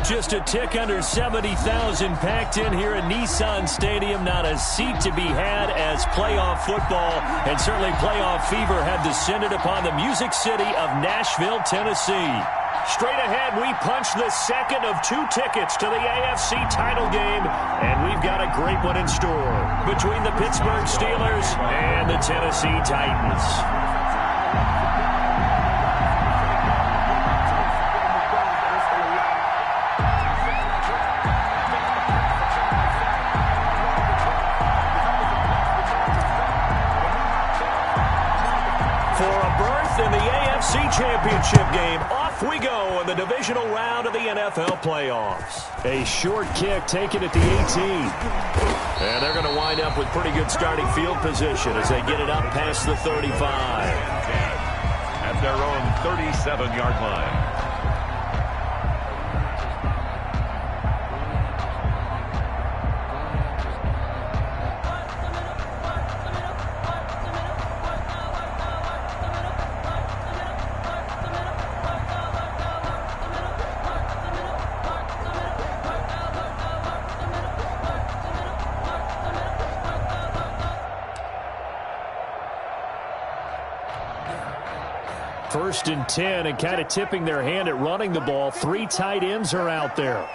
Just a tick under 70,000 packed in here at Nissan Stadium. Not a seat to be had as playoff football and certainly playoff fever have descended upon the Music City of Nashville, Tennessee. Straight ahead, we punch the second of 2 tickets to the AFC title game, and we've got a great one in store between the Pittsburgh Steelers and the Tennessee Titans. In the AFC Championship game, off we go in the divisional round of the NFL playoffs. A short kick taken at the 18. And they're going to wind up with pretty good starting field position as they get it up past the 35. At their own 37-yard line. First and 10, and kind of tipping their hand at running the ball. 3 tight ends are out there.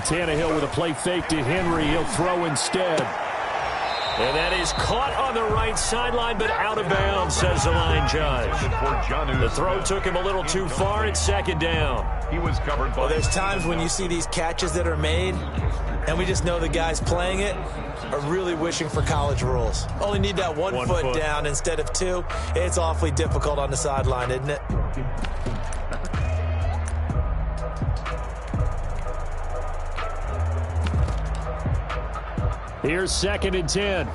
Tannehill with a play fake to Henry. He'll throw instead. And that is caught on the right sideline, but out of bounds, says the line judge. The throw took him a little too far. It's second down. He was covered by. Well, there's times when you see these catches that are made, and we just know the guys playing it are really wishing for college rules. Only need that one foot down instead of 2. It's awfully difficult on the sideline, isn't it? Here's second and 10. 3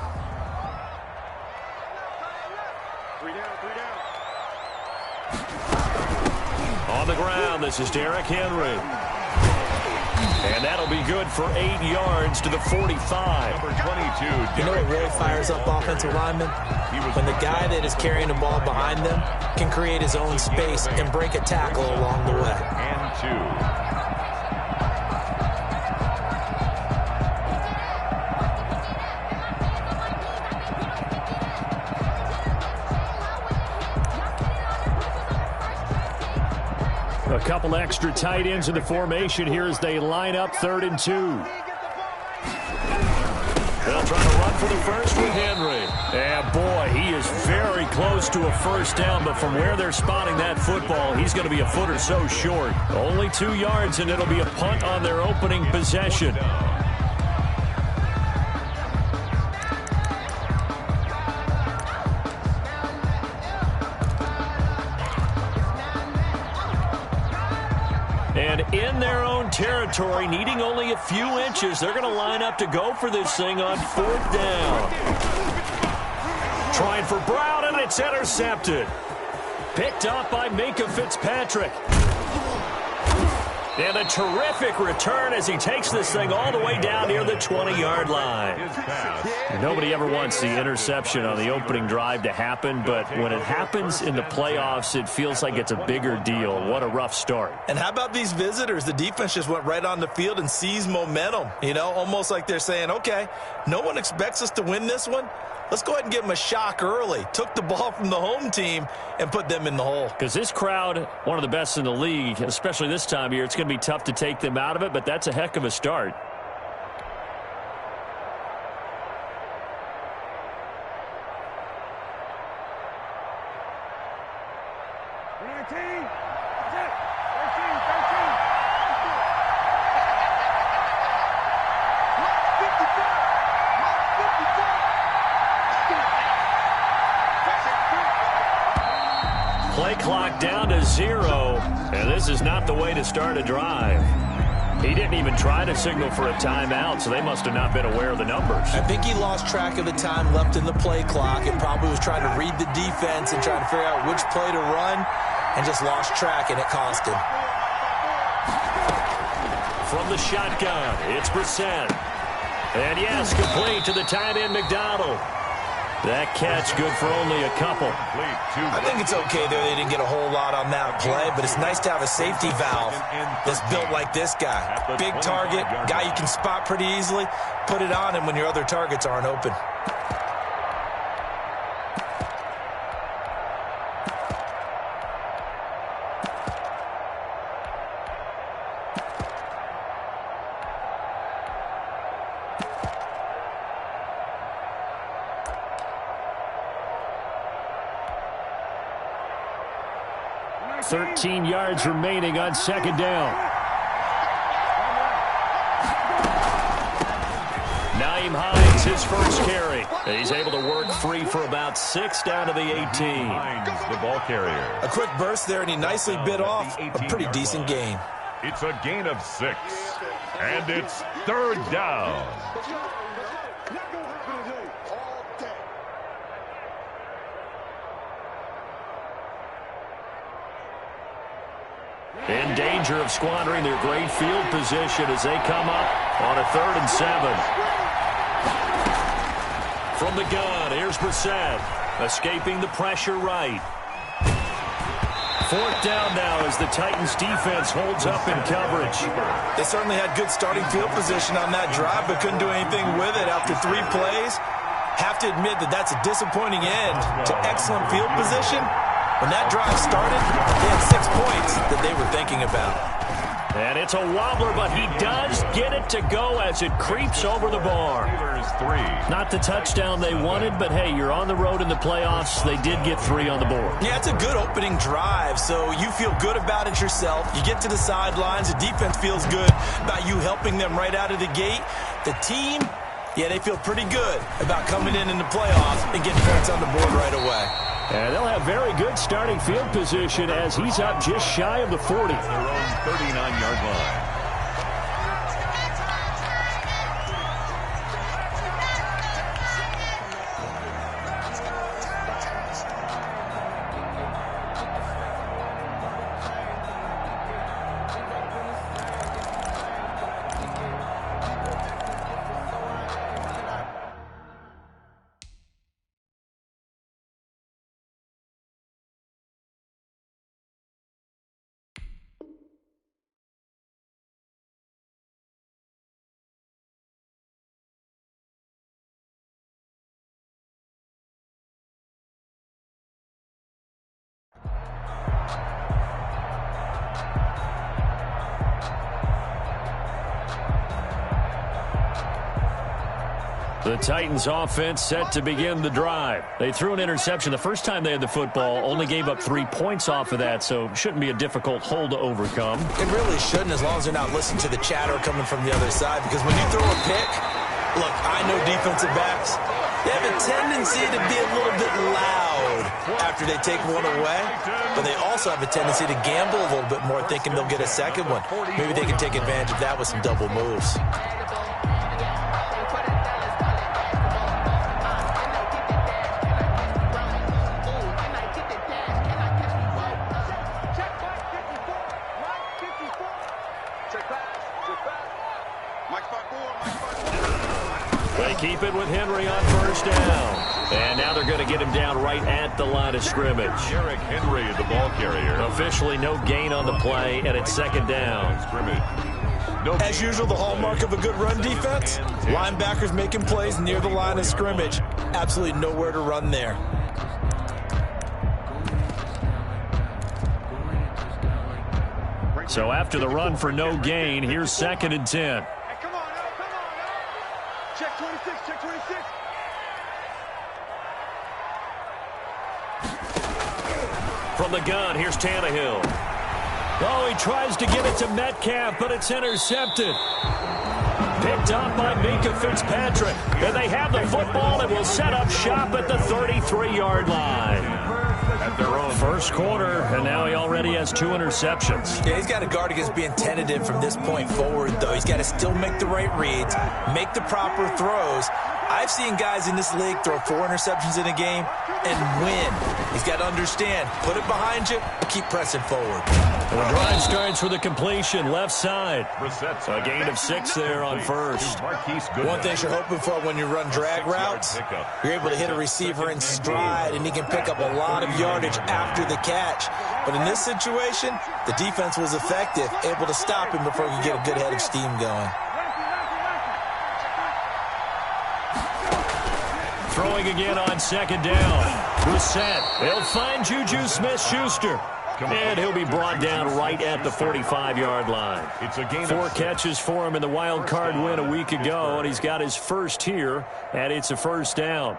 down, 3 down. On the ground, this is Derrick Henry. And that'll be good for 8 yards to the 45. Number 22. You know what really fires up offensive linemen? When the guy that is carrying the ball behind them can create his own space and break a tackle along the way. And 2. A couple extra tight ends in the formation here as they line up 3rd and 2. They'll try to run for the first with Henry. And boy, he is very close to a first down, but from where they're spotting that football, he's going to be a foot or so short. Only 2 yards, and it'll be a punt on their opening possession. And in their own territory, needing only a few inches, they're going to line up to go for this thing on 4th down. Trying for Brown, and it's intercepted. Picked up by Minkah Fitzpatrick. And a terrific return as he takes this thing all the way down near the 20-yard line. Nobody ever wants the interception on the opening drive to happen, but when it happens in the playoffs, it feels like it's a bigger deal. What a rough start. And how about these visitors? The defense just went right on the field and seized momentum. You know, almost like they're saying, okay, no one expects us to win this one. Let's go ahead and give them a shock early. Took the ball from the home team and put them in the hole. Because this crowd, one of the best in the league, especially this time of year, it's going to be tough to take them out of it, but that's a heck of a start. Play clock down to 0, and this is not the way to start a drive. He didn't even try to signal for a timeout, so they must have not been aware of the numbers. I think he lost track of the time left in the play clock and probably was trying to read the defense and trying to figure out which play to run and just lost track, and it cost him. From the shotgun, it's Brissett. And yes, complete to the tight end, McDonald. That catch good for only a couple. I think it's okay there. They didn't get a whole lot on that play, but it's nice to have a safety valve that's built like this guy. Big target, guy you can spot pretty easily. Put it on him when your other targets aren't open. $13 yards remaining on second down. Naeem Hines, his first carry. He's able to work free for about 6 down to the 18. Hines, the ball carrier. A quick burst there, and he nicely bit off a pretty decent gain. It's a gain of 6, and it's third down. In danger of squandering their great field position as they come up on a 3rd and 7. From the gun, here's Brissett, escaping the pressure right. 4th down now as the Titans defense holds up in coverage. They certainly had good starting field position on that drive, but couldn't do anything with it after 3 plays. Have to admit that that's a disappointing end to excellent field position. When that drive started, they had 6 points that they were thinking about. And it's a wobbler, but he does get it to go as it creeps over the bar. Not the touchdown they wanted, but hey, you're on the road in the playoffs. They did get 3 on the board. Yeah, it's a good opening drive, so you feel good about it yourself. You get to the sidelines, the defense feels good about you helping them right out of the gate. The team, yeah, they feel pretty good about coming in the playoffs and getting points on the board right away. And they'll have very good starting field position as he's up just shy of the 40. Their own 39-yard line. The Titans offense set to begin the drive. They threw an interception the first time they had the football, only gave up 3 points off of that, so shouldn't be a difficult hole to overcome. It really shouldn't, as long as they're not listening to the chatter coming from the other side, because when you throw a pick, look, I know defensive backs, they have a tendency to be a little bit loud after they take one away, but they also have a tendency to gamble a little bit more, thinking they'll get a second one. Maybe they can take advantage of that with some double moves. They keep it with Henry on first down. And now they're going to get him down right at the line of scrimmage. Derrick Henry, the ball carrier. Officially no gain on the play, and it's second down. As usual, the hallmark of a good run defense, linebackers making plays near the line of scrimmage. Absolutely nowhere to run there. So after the run for no gain, here's 2nd and 10. Check 26, check 26. From the gun, here's Tannehill. Oh, he tries to get it to Metcalf, but it's intercepted. Picked up by Minkah Fitzpatrick. And they have the football and will set up shop at the 33-yard line. At their own first quarter, and now he already has 2 interceptions. Yeah, he's got to guard against being tentative from this point forward, though. He's got to still make the right reads, make the proper throws, I've seen guys in this league throw 4 interceptions in a game and win. He's got to understand, put it behind you, keep pressing forward. The drive starts with a completion, left side. A gain of 6 there on first. One thing you're hoping for when you run drag routes, you're able to hit a receiver in stride, and he can pick up a lot of yardage after the catch. But in this situation, the defense was effective, able to stop him before he could get a good head of steam going. Throwing again on second down. Brissett. They'll find Juju Smith-Schuster. And he'll be brought down right at the 45-yard line. 4 catches for him in the wild card win a week ago, and he's got his first here, and it's a first down.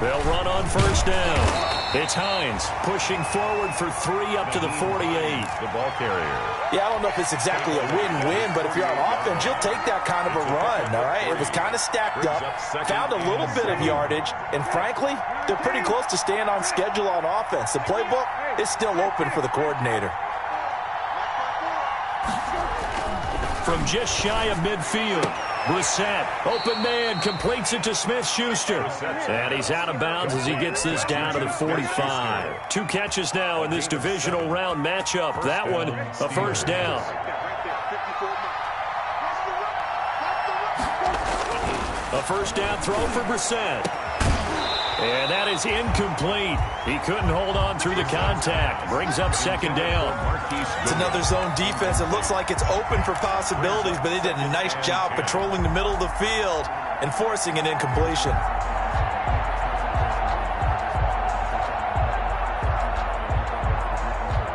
They'll run on first down. It's Hines pushing forward for 3 up to the 48. The ball carrier. Yeah, I don't know if it's exactly a win-win, but if you're on offense, you'll take that kind of a run, all right? It was kind of stacked up, found a little bit of yardage, and frankly, they're pretty close to staying on schedule on offense. The playbook is still open for the coordinator. From just shy of midfield, Brissett, open man, completes it to Smith-Schuster. And he's out of bounds as he gets this down to the 45. 2 catches now in this divisional round matchup. That one, a first down. A first down throw for Brissett. And that is incomplete. He couldn't hold on through the contact. Brings up second down. It's another zone defense. It looks like it's open for possibilities, but they did a nice job patrolling the middle of the field and forcing an incompletion.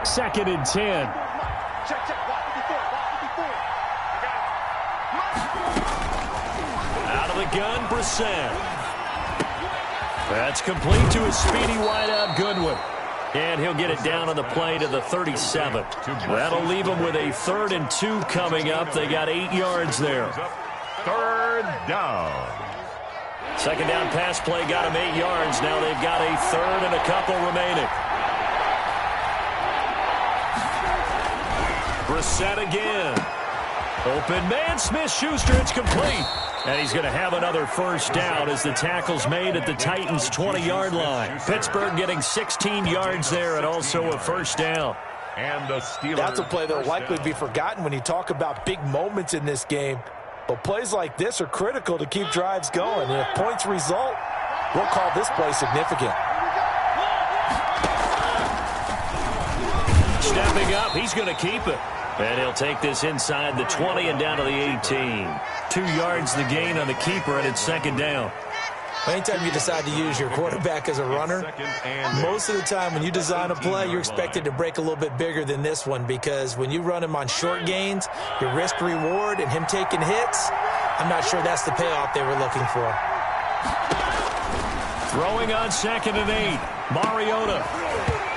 Second and 10. Out of the gun, Brissett. That's complete to his speedy wideout, Goodwin. And he'll get it down on the play to the 37. That'll leave him with a 3rd and 2 coming up. They got 8 yards there. 3rd down. Second down pass play got him 8 yards. Now they've got a 3rd and a couple remaining. Brissett again. Open man, Smith-Schuster. It's complete. And he's going to have another first down as the tackle's made at the Titans' 20-yard line. Pittsburgh getting 16 yards there and also a first down. And the Steelers. That's a play that will likely be forgotten when you talk about big moments in this game. But plays like this are critical to keep drives going. And if points result, we'll call this play significant. Stepping up, he's going to keep it. And he'll take this inside the 20 and down to the 18. 2 yards the gain on the keeper, and it's second down. Anytime you decide to use your quarterback as a runner, most of the time when you design a play, you're expected to break a little bit bigger than this one, because when you run him on short gains, your risk-reward and him taking hits, I'm not sure that's the payoff they were looking for. Throwing on second and 8. Mariota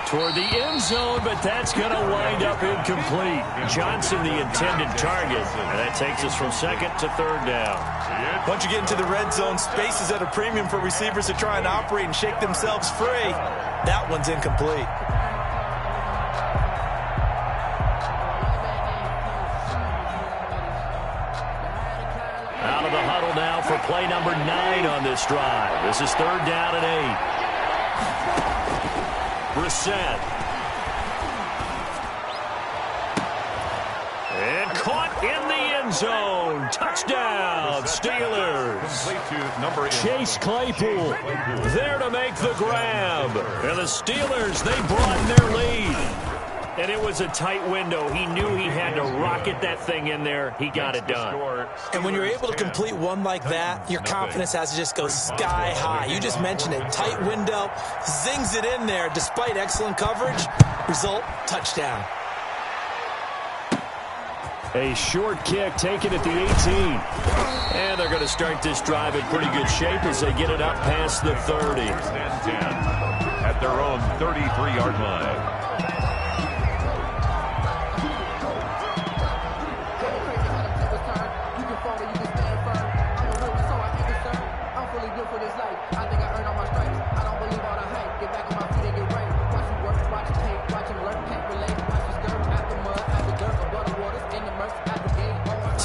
toward the end zone, but that's going to wind up incomplete. Johnson, the intended target, and that takes us from second to 3rd down. Once you get into the red zone, space is at a premium for receivers to try and operate and shake themselves free. That one's incomplete. Out of the huddle now for play number 9 on this drive. This is 3rd down and 8. Brissett. And caught in the end zone. Touchdown, Steelers. Chase Claypool there to make the grab. And the Steelers, they broaden their lead. And it was a tight window. He knew he had to rocket that thing in there. He got it done. And when you're able to complete one like that, your confidence has to just go sky high. You just mentioned it. Tight window, zings it in there despite excellent coverage. Result, touchdown. A short kick taken at the 18. And they're going to start this drive in pretty good shape as they get it up past the 30. At their own 33-yard line.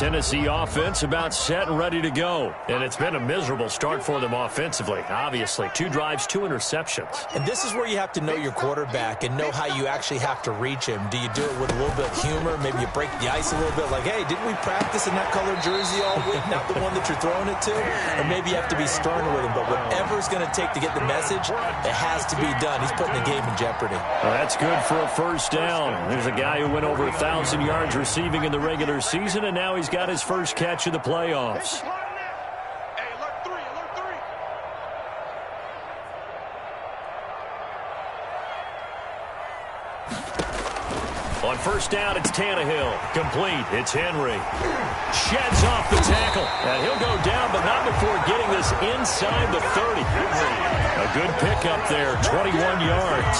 Tennessee offense about set and ready to go. And it's been a miserable start for them offensively. Obviously, 2 drives, 2 interceptions. And this is where you have to know your quarterback and know how you actually have to reach him. Do you do it with a little bit of humor? Maybe you break the ice a little bit like, hey, didn't we practice in that colored jersey all week? Not the one that you're throwing it to? Or maybe you have to be stern with him. But whatever it's going to take to get the message, it has to be done. He's putting the game in jeopardy. Well, that's good for a first down. There's a guy who went over 1,000 yards receiving in the regular season, and now he's got his first catch of the playoffs. On first down, it's Tannehill. Complete. It's Henry. Sheds off the tackle. And he'll go down, but not before getting this inside the 30. A good pickup there, 21 yards.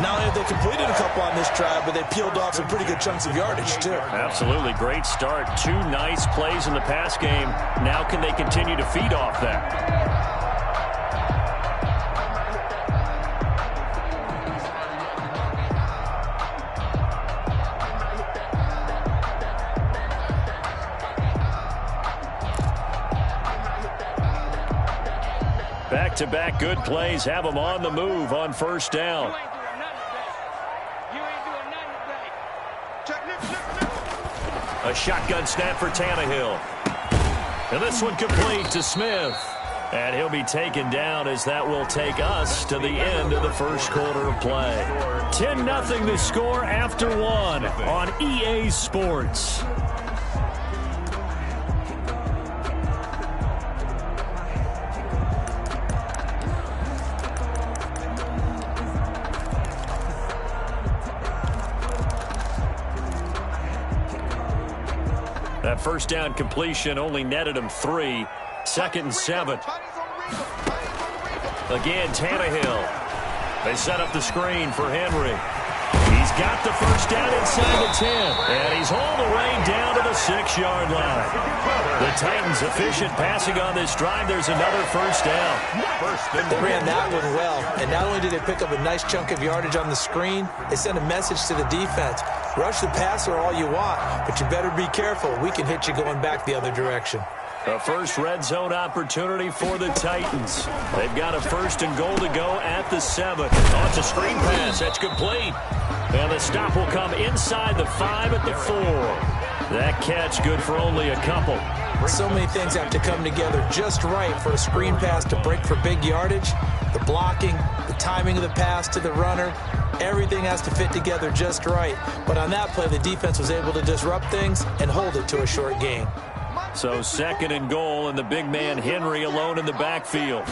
Not only have they completed a couple on this drive, but they peeled off some pretty good chunks of yardage, too. Absolutely. Great start. 2 nice plays in the pass game. Now can they continue to feed off that? Back-to-back good plays have them on the move on first down. A shotgun snap for Tannehill. And this one complete to Smith. And he'll be taken down as that will take us to the end of the first quarter of play. 10-0 the score after 1 on EA Sports. That first down completion only netted him 3. 2nd and 7. Again, Tannehill. They set up the screen for Henry. He's got the first down inside the 10. And he's all the way down to the 6-yard line. The Titans efficient passing on this drive. There's another first down. They ran that one well. And not only did they pick up a nice chunk of yardage on the screen, they sent a message to the defense. Rush the passer all you want, but you better be careful. We can hit you going back the other direction. A first red zone opportunity for the Titans. They've got a 1st and goal to go at the 7. Oh, it's a screen pass. That's complete. And the stop will come inside the 5 at the 4. That catch good for only a couple. So many things have to come together just right for a screen pass to break for big yardage. The blocking, the timing of the pass to the runner, everything has to fit together just right. But on that play, the defense was able to disrupt things and hold it to a short gain. So 2nd and goal, and the big man Henry alone in the backfield.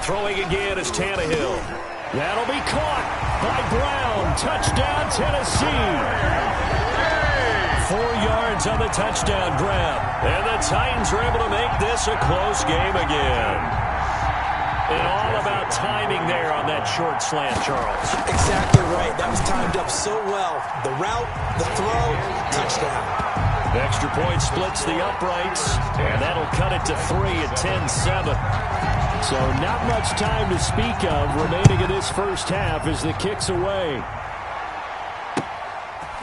Throwing again is Tannehill. That'll be caught by Brown. Touchdown, Tennessee. 4 yards on the touchdown grab. And the Titans are able to make this a close game again. And all about timing there on that short slant, Charles. Exactly right. That was timed up so well. The route, the throw, touchdown. The extra point splits the uprights, and that'll cut it to 3 at 10-7. So not much time to speak of remaining in this first half as the kick's away.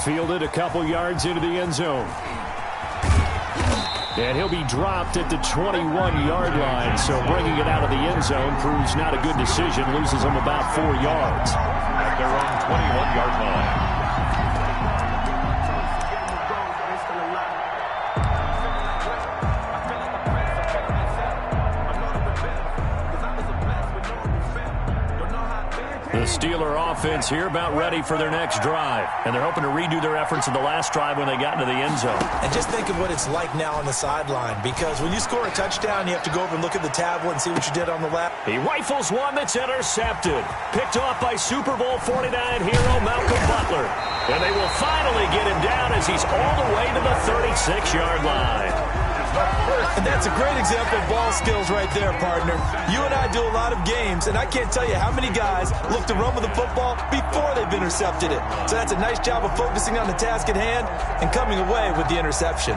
Fielded a couple yards into the end zone. And he'll be dropped at the 21-yard line, so bringing it out of the end zone proves not a good decision, loses him about 4 yards. At their own 21-yard line. The Steeler offense here about ready for their next drive. And they're hoping to redo their efforts in the last drive when they got into the end zone. And just think of what it's like now on the sideline. Because when you score a touchdown, you have to go over and look at the tablet and see what you did on the lap. He rifles one that's intercepted. Picked off by Super Bowl 49 hero Malcolm Butler. And they will finally get him down as he's all the way to the 36-yard line. And that's a great example of ball skills right there, partner. You and I do a lot of games, and I can't tell you how many guys look to run with the football before they've intercepted it. So that's a nice job of focusing on the task at hand and coming away with the interception.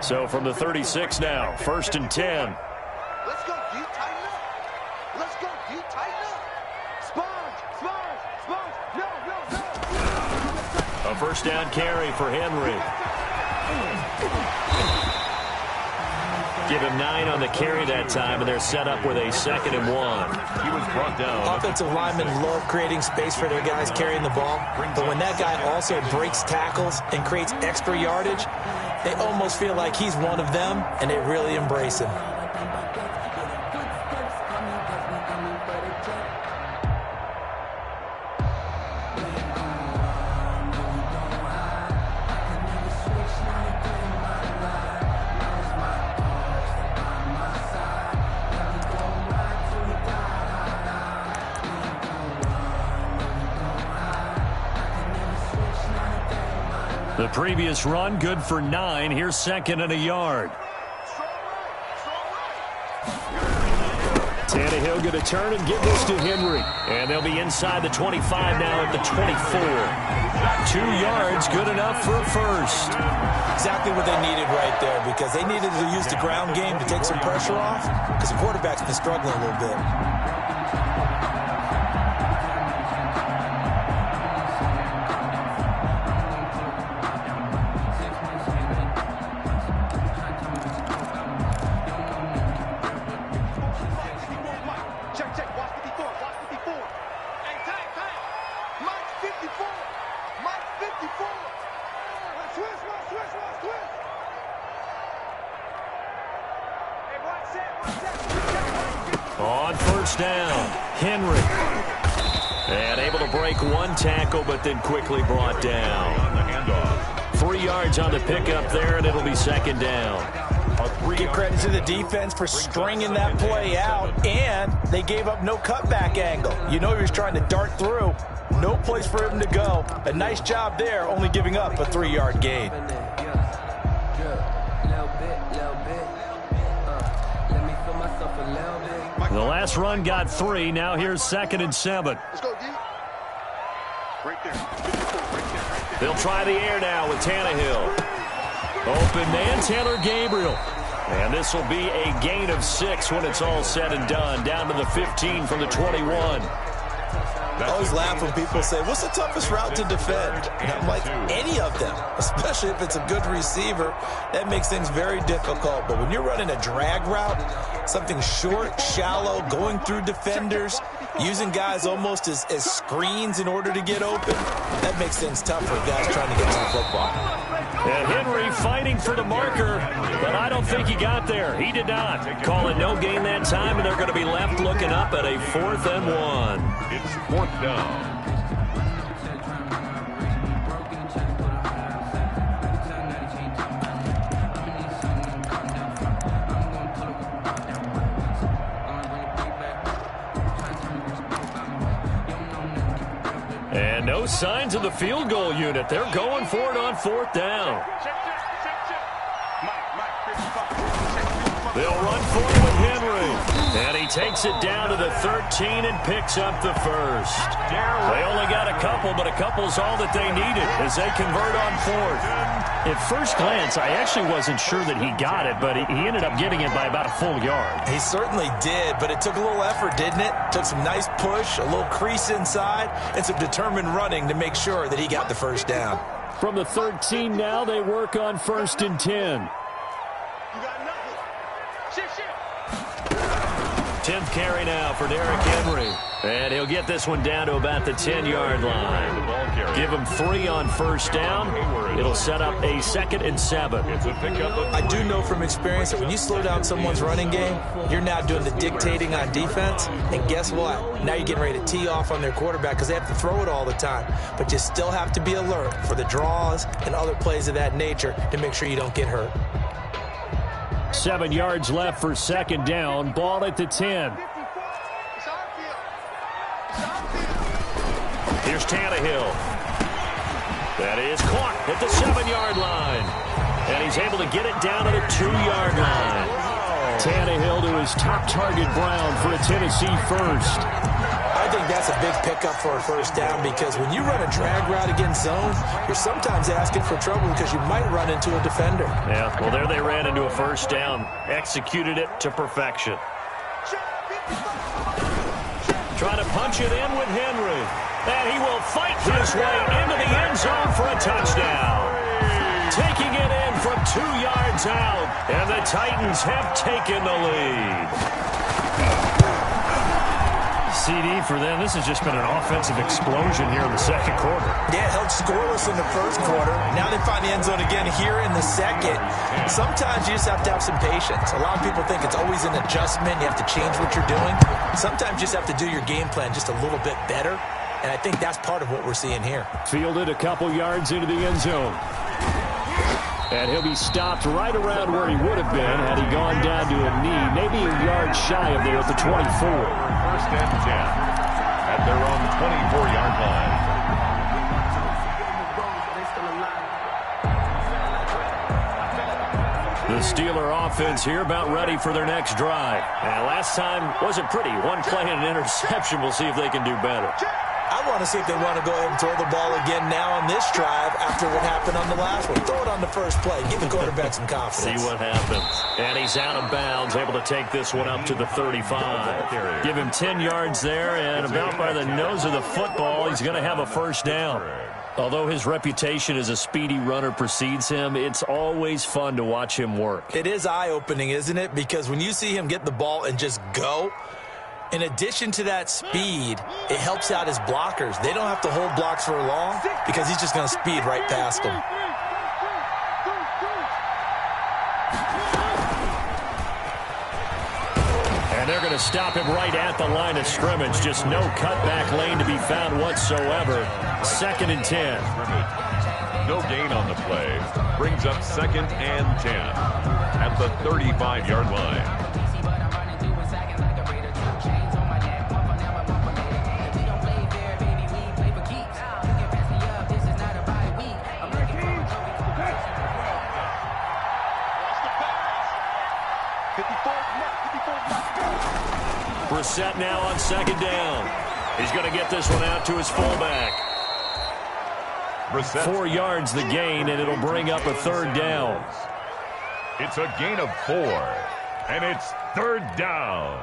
So from the 36 now, 1st and 10. Let's go deep, tighten up. Let's go deep, tighten up. Sponge. No. A first down carry for Henry. Give him 9 on the carry that time, and they're set up with a 2nd and 1. He was brought down. Offensive linemen love creating space for their guys carrying the ball, but when that guy also breaks tackles and creates extra yardage, they almost feel like he's one of them, and they really embrace him. The previous run, good for 9. Here's 2nd and a yard. Tannehill going to turn and give this to Henry. And they'll be inside the 25 now at the 24. 2 yards, good enough for a first. Exactly what they needed right there, because they needed to use the ground game to take some pressure off, because the quarterback's been struggling a little bit. On first down, Henry. And able to break 1 tackle, but then quickly brought down. 3 yards on the pickup there, and it'll be 2nd down. Give credit to the defense for stringing that play out, and they gave up no cutback angle. You know he was trying to dart through. No place for him to go. A nice job there, only giving up a 3-yard gain. The last run got 3. Now here's 2nd and 7. Let's go deep. Right there. They'll try the air now with Tannehill. Open man, Taylor Gabriel. And this will be a gain of 6 when it's all said and done. Down to the 15 from the 21. I always laugh when people say, what's the toughest route to defend? And I'm like, any of them, especially if it's a good receiver. That makes things very difficult. But when you're running a drag route, something short, shallow, going through defenders, using guys almost as screens in order to get open, that makes things tough for guys trying to get to the football. And Henry fighting for the marker, but I don't think he got there. He did not. Calling no gain that time, and they're going to be left looking up at a 4th and 1. It's 4th down. And no signs of the field goal unit. They're going for it on 4th down. They'll run for it with Henry. And he takes it down to the 13 and picks up the first. They only got a couple, but a couple's all that they needed as they convert on 4th. At first glance, I actually wasn't sure that he got it, but he ended up getting it by about a full yard. He certainly did, but it took a little effort, didn't it? Took some nice push, a little crease inside, and some determined running to make sure that he got the first down. From the 13 now, they work on 1st and 10. You got nothing. Shift. 10th carry now for Derrick Henry. And he'll get this one down to about the 10-yard line. Give him 3 on first down. It'll set up a 2nd and 7. I do know from experience that when you slow down someone's running game, you're now doing the dictating on defense. And guess what? Now you're getting ready to tee off on their quarterback because they have to throw it all the time. But you still have to be alert for the draws and other plays of that nature to make sure you don't get hurt. 7 yards left for 2nd down. Ball at the 10. Here's Tannehill. That is caught at the 7-yard line. And he's able to get it down to the 2-yard line. Tannehill to his top target, Brown, for a Tennessee first. I think that's that's a big pickup for a first down because when you run a drag route against zone, you're sometimes asking for trouble because you might run into a defender. Yeah, well, there they ran into a first down. Executed it to perfection. Trying to punch it in with Henry. And he will fight his way into the end zone for a touchdown. Taking it in from 2 yards out. And the Titans have taken the lead. CD for them. This has just been an offensive explosion here in the second quarter. Yeah, held scoreless in the first quarter. Now they find the end zone again here in the second. Sometimes you just have to have some patience. A lot of people think it's always an adjustment. You have to change what you're doing. Sometimes you just have to do your game plan just a little bit better. And I think that's part of what we're seeing here. Fielded a couple yards into the end zone. And he'll be stopped right around where he would have been had he gone down to a knee, maybe a yard shy of there at the 24. First and 10 at their own 24-yard line. The Steeler offense here about ready for their next drive. And last time wasn't pretty. One play and an interception. We'll see if they can do better. I want to see if they want to go ahead and throw the ball again now on this drive after what happened on the last one. Throw it on the first play. Give the quarterback some confidence. See what happens. And he's out of bounds, able to take this one up to the 35. Give him 10 yards there, and about by the nose of the football, he's going to have a first down. Although his reputation as a speedy runner precedes him, it's always fun to watch him work. It is eye-opening, isn't it? Because when you see him get the ball and just go, in addition to that speed, it helps out his blockers. They don't have to hold blocks for long because he's just going to speed right past them. And they're going to stop him right at the line of scrimmage. Just no cutback lane to be found whatsoever. 2nd and 10. No gain on the play. Brings up 2nd and 10 at the 35-yard line. Brissett now on 2nd down. He's going to get this one out to his fullback. Brissett. 4 yards the gain, and it'll bring up a 3rd down. It's a gain of 4, and it's 3rd down.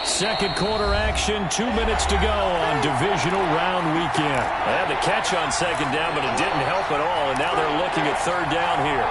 Second quarter action, 2 minutes to go on divisional round weekend. They had the catch on 2nd down, but it didn't help at all, and now they're looking at 3rd down here.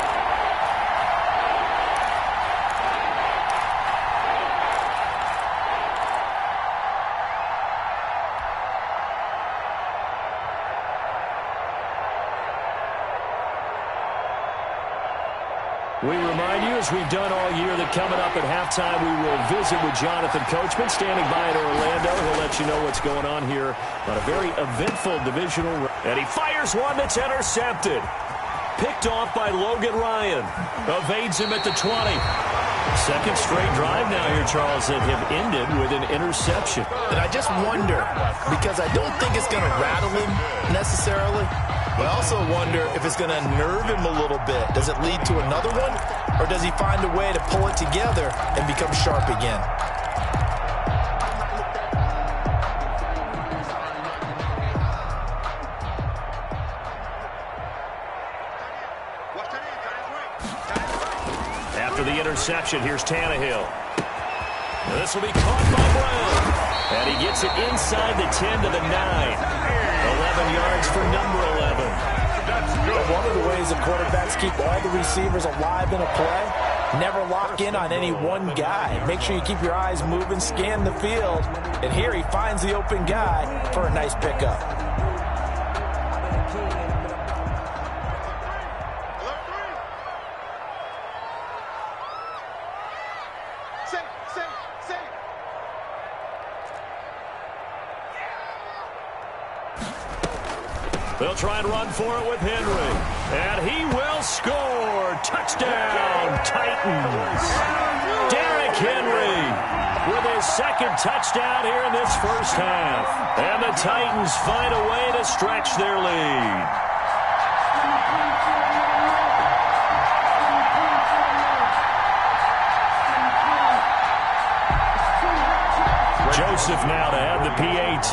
We remind you, as we've done all year, that coming up at halftime, we will visit with Jonathan Coachman, standing by at Orlando. He'll let you know what's going on here on a very eventful divisional round. And he fires one that's intercepted. Picked off by Logan Ryan. Evades him at the 20. Second straight drive now here, Charles, that have ended with an interception. And I just wonder, because I don't think it's going to rattle him necessarily, but I also wonder if it's going to nerve him a little bit. Does it lead to another one? Or does he find a way to pull it together and become sharp again? After the interception, here's Tannehill. Now this will be caught by Brown. And he gets it inside the 10 to the 9. 11 yards for number 11. That's good. One of the ways that quarterbacks keep all the receivers alive in a play, never lock in on any one guy. Make sure you keep your eyes moving, scan the field. And here he finds the open guy for a nice pickup. They'll try and run for it with Henry. And he will score. Touchdown, Titans. Derrick Henry with his second touchdown here in this first half. And the Titans find a way to stretch their lead. Joseph now to have the PAT.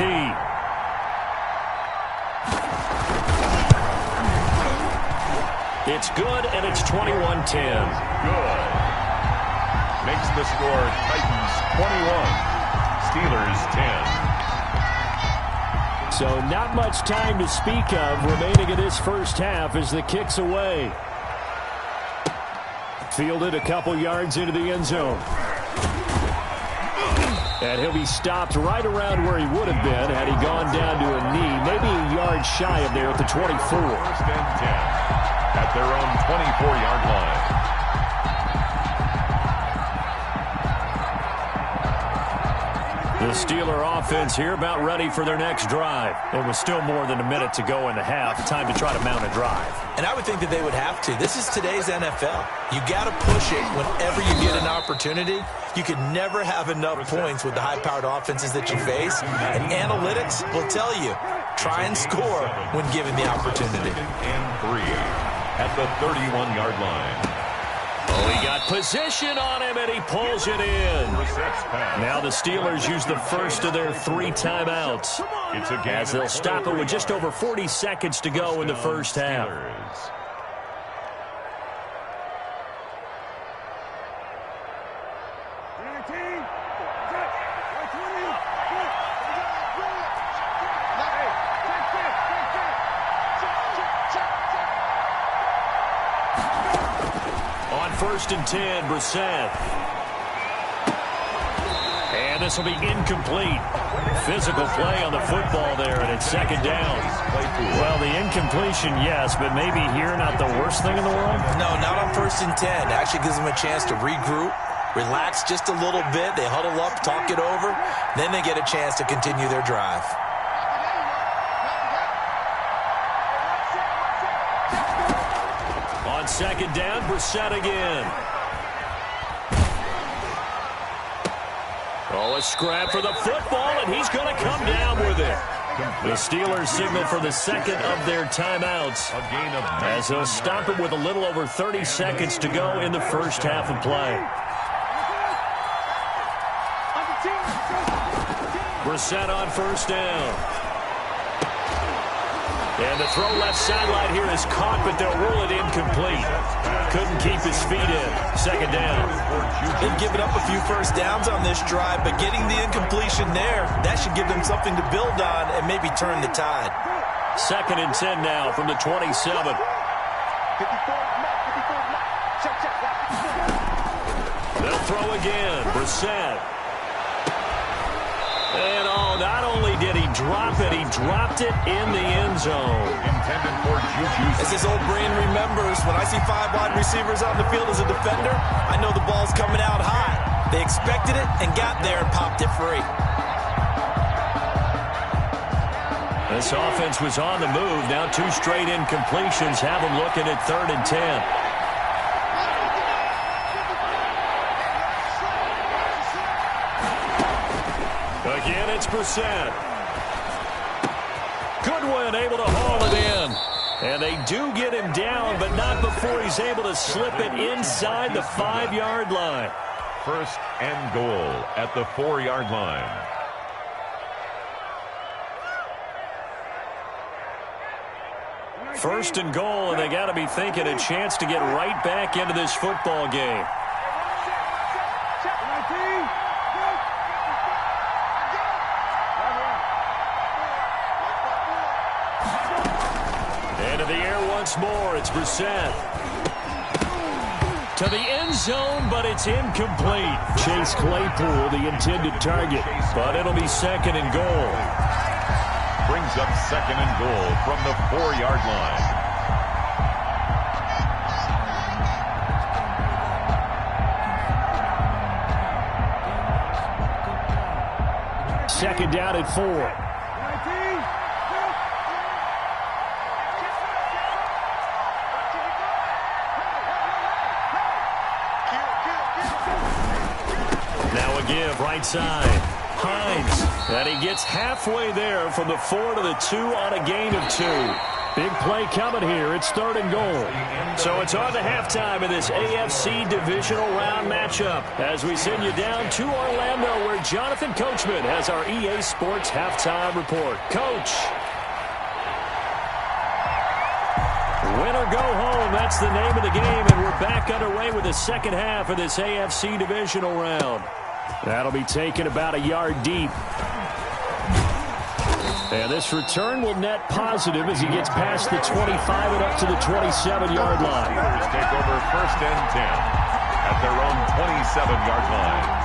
It's good, and it's 21-10. Good. Makes the score Titans 21, Steelers 10. So not much time to speak of remaining in this first half as the kick's away. Fielded a couple yards into the end zone. And he'll be stopped right around where he would have been had he gone down to a knee, maybe a yard shy of there at the 24. First and 10 at their own 24-yard line. The Steeler offense here about ready for their next drive. It was still more than a minute to go in the half. Time to try to mount a drive. And I would think that they would have to. This is today's NFL. You got to push it whenever you get an opportunity. You can never have enough points with the high-powered offenses that you face. And analytics will tell you, try and score when given the opportunity. And 3 at the 31-yard line. Oh, he got position on him, and he pulls it in. Now the Steelers use the first of their 3 timeouts, as they'll stop it with just over 40 seconds to go in the first half. First and 10, Brissett. And this will be incomplete. Physical play on the football there, and it's second down. Well, the incompletion, yes, but maybe here not the worst thing in the world? No, not on first and 10. It actually gives them a chance to regroup, relax just a little bit. They huddle up, talk it over. Then they get a chance to continue their drive. On second down, Brissett again. Oh, a scrap for the football, and he's going to come down with it. The Steelers signal for the second of their timeouts, as they'll stop it with a little over 30 seconds to go in the first half of play. Brissett on first down. And the throw left sideline here is caught, but they'll rule it incomplete. Couldn't keep his feet in. Second down. They've given up a few first downs on this drive, but getting the incompletion there, that should give them something to build on and maybe turn the tide. Second and 10 now from the 27. They'll throw again. Brissett. And not only did he drop it, he dropped it in the end zone. Intended for Juju. As his old brain remembers, when I see 5 wide receivers on the field as a defender, I know the ball's coming out high. They expected it and got there and popped it free. This offense was on the move. Now 2 straight incompletions have them looking at 3rd and 10. Again, it's Brissett. Goodwin able to haul it in. And they do get him down, but not before he's able to slip it inside the 5-yard line. First and goal at the 4-yard line. First and goal, and they got to be thinking a chance to get right back into this football game. Into the air once more, it's Brissett. To the end zone, but it's incomplete. Chase Claypool, the intended target, but it'll be second and goal. Brings up second and goal from the 4-yard line. Second down at 4. They'll give right side. Hines. And he gets halfway there from the 4 to the 2 on a gain of 2. Big play coming here. It's 3rd and goal. So it's on to halftime of this AFC divisional round matchup as we send you down to Orlando where Jonathan Coachman has our EA Sports halftime report. Coach. Win or go home, that's the name of the game, and we're back underway with the second half of this AFC divisional round. That'll be taken about a yard deep. And this return will net positive as he gets past the 25 and up to the 27-yard line. Take over 1st and 10 at their own 27-yard line.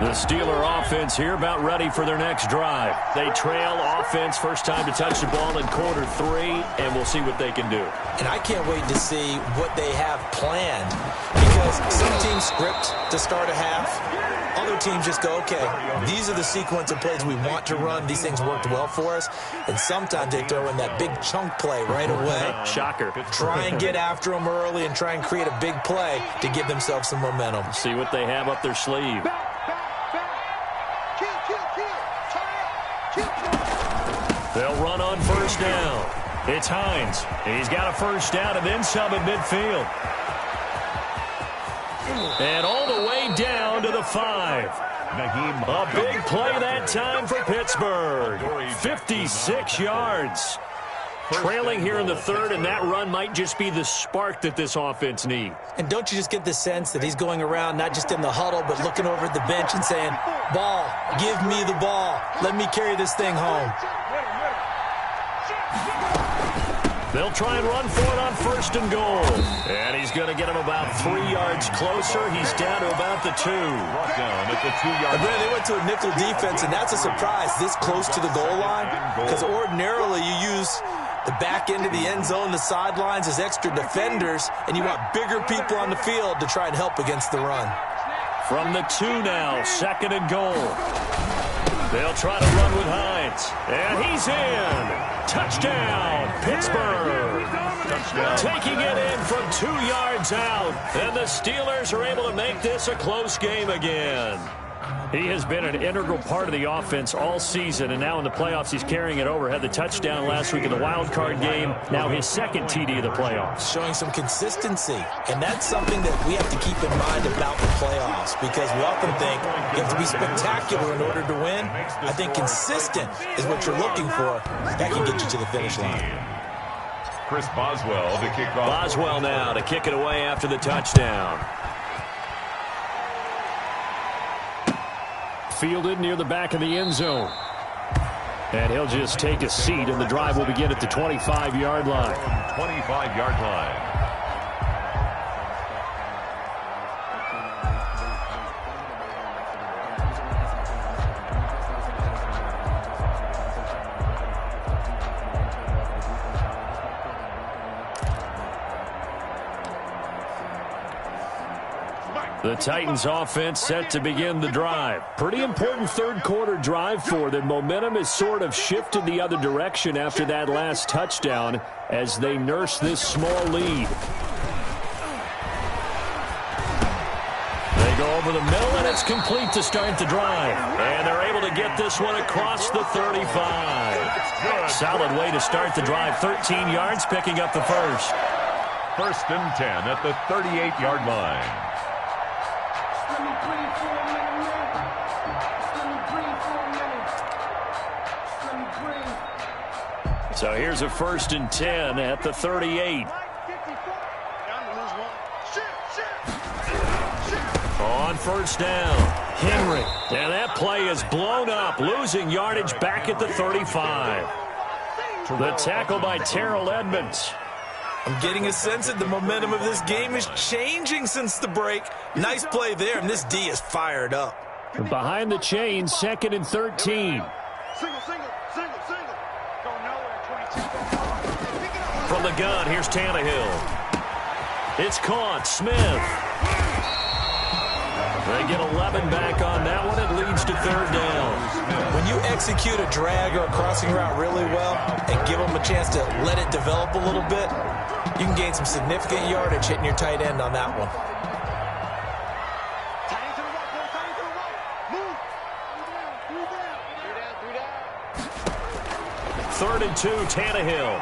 The Steeler offense here about ready for their next drive. They trail offense, first time to touch the ball in quarter 3, and we'll see what they can do. And I can't wait to see what they have planned because some teams script to start a half. Other teams just go, okay, these are the sequence of plays we want to run. These things worked well for us. And sometimes they throw in that big chunk play right away. Shocker. Try and get after them early and try and create a big play to give themselves some momentum. See what they have up their sleeve. They'll run on 1st down. It's Hines. He's got a 1st down and then some at midfield. And all the way down to the 5. A big play that time for Pittsburgh. 56 yards. Trailing here in the 3rd, and that run might just be the spark that this offense needs. And don't you just get the sense that he's going around not just in the huddle, but looking over at the bench and saying, ball, give me the ball. Let me carry this thing home. They'll try and run for it on 1st and goal. And he's going to get him about 3 yards closer. He's down to about the 2. Down at the 2-yard line. They went to a nickel defense, and that's a surprise this close to the goal line. Because ordinarily you use the back end of the end zone, the sidelines as extra defenders, and you want bigger people on the field to try and help against the run. From the 2 now, 2nd and goal. They'll try to run with Hines. And he's in. Touchdown, Pittsburgh. Touchdown. Taking it in from 2 yards out. And the Steelers are able to make this a close game again. He has been an integral part of the offense all season, and now in the playoffs he's carrying it over. Had the touchdown last week in the wild card game. Now his 2nd TD of the playoffs. Showing some consistency, and that's something that we have to keep in mind about the playoffs because we often think you have to be spectacular in order to win. I think consistent is what you're looking for. That can get you to the finish line. Chris Boswell to kick off. Boswell now to kick it away after the touchdown. Fielded near the back of the end zone. And he'll just take a seat, and the drive will begin at the 25-yard line. 25-yard line. The Titans offense set to begin the drive. Pretty important 3rd quarter drive for them. Momentum has sort of shifted the other direction after that last touchdown as they nurse this small lead. They go over the middle, and it's complete to start the drive. And they're able to get this one across the 35. Solid way to start the drive. 13 yards, picking up the 1st. 1st and 10 at the 38-yard line. So here's a 1st and 10 at the 38. On 1st down, Henry. And that play is blown up, losing yardage back at the 35. The tackle by Terrell Edmonds. I'm getting a sense that the momentum of this game is changing since the break. Nice play there, and this D is fired up. Behind the chains, 2nd and 13. From the gun, here's Tannehill. It's caught. Smith. They get 11 back on that one. It leads to 3rd down. When you execute a drag or a crossing route really well and give them a chance to let it develop a little bit, You can gain some significant yardage hitting your tight end on that one. Tight end to the right, boy. Tight end to the right. Move. 3rd and 2, Tannehill.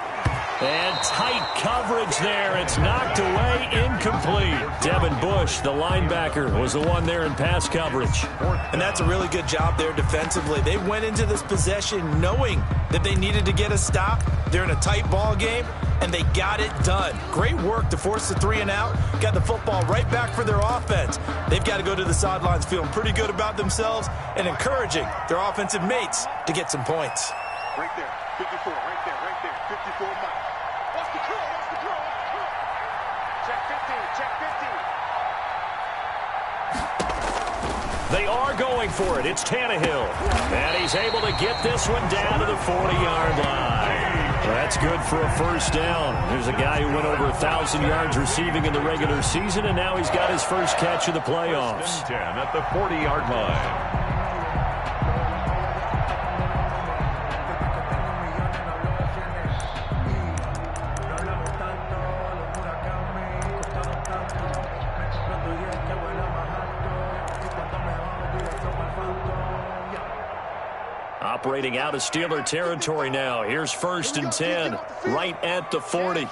And tight coverage there. It's knocked away, incomplete. Devin Bush, the linebacker, was the one there in pass coverage. And that's a really good job there defensively. They went into this possession knowing that they needed to get a stop. They're in a tight ball game, and they got it done. Great work to force the 3 and out. Got the football right back for their offense. They've got to go to the sidelines feeling pretty good about themselves and encouraging their offensive mates to get some points. Right there. 54. Right there. 54 miles. Watch the curl. Check 15. They are going for it. It's Tannehill. And he's able to get this one down to the 40-yard line. That's good for a first down. There's a guy who went over 1,000 yards receiving in the regular season, and now he's got his first catch of the playoffs. 10 at the 40-yard line. Operating out of Steeler territory now. Here's 1st and 10, right at the 40.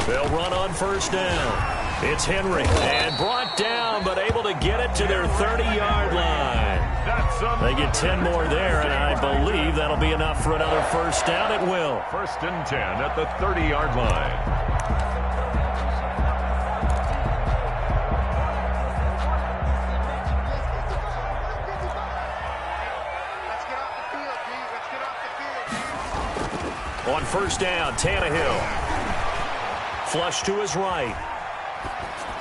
They'll run on first down. It's Henry, and brought down, but able to get it to their 30-yard line. They get 10 more there, and I believe that'll be enough for another first down. It will. 1st and 10 at the 30-yard line. On first down, Tannehill. Flush to his right.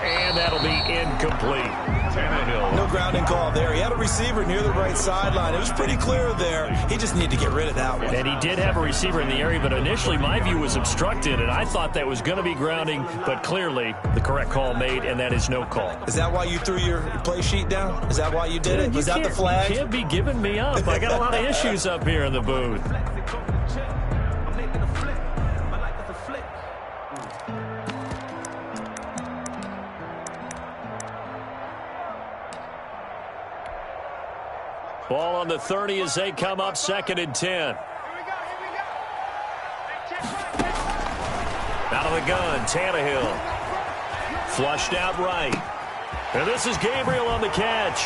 And that'll be incomplete. Tannehill. No grounding call there. He had a receiver near the right sideline. It was pretty clear there. He just needed to get rid of that one. And he did have a receiver in the area, but initially my view was obstructed, and I thought that was going to be grounding, but clearly the correct call made, and that is no call. Is that why you threw your play sheet down? Is that why you did it? Was that the flag? You can't be giving me up. I got a lot of issues up here in the booth. Ball on the 30 as they come up, 2nd and 10. Out of the gun, Tannehill. Flushed out right. And this is Gabriel on the catch.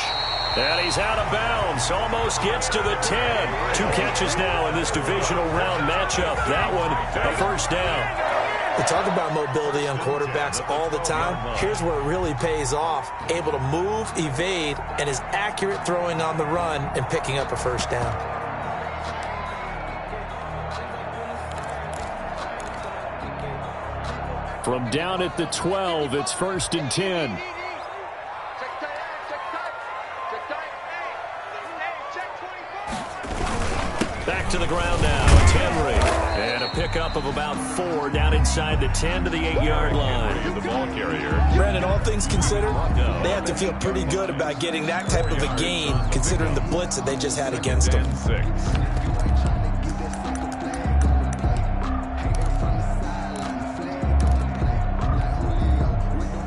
And he's out of bounds. Almost gets to the 10. 2 catches now in this divisional round matchup. That one, a first down. We talk about mobility on quarterbacks all the time. Here's where it really pays off. Able to move, evade, and is accurate throwing on the run and picking up a first down. From down at the 12, it's 1st and 10. Back to the ground now. It's Henry. And a pickup of about 4 down inside the 10 to the 8-yard line. The ball carrier. Brandon, all things considered, they have to feel pretty good about getting that type of a gain, considering the blitz that they just had against them. 6.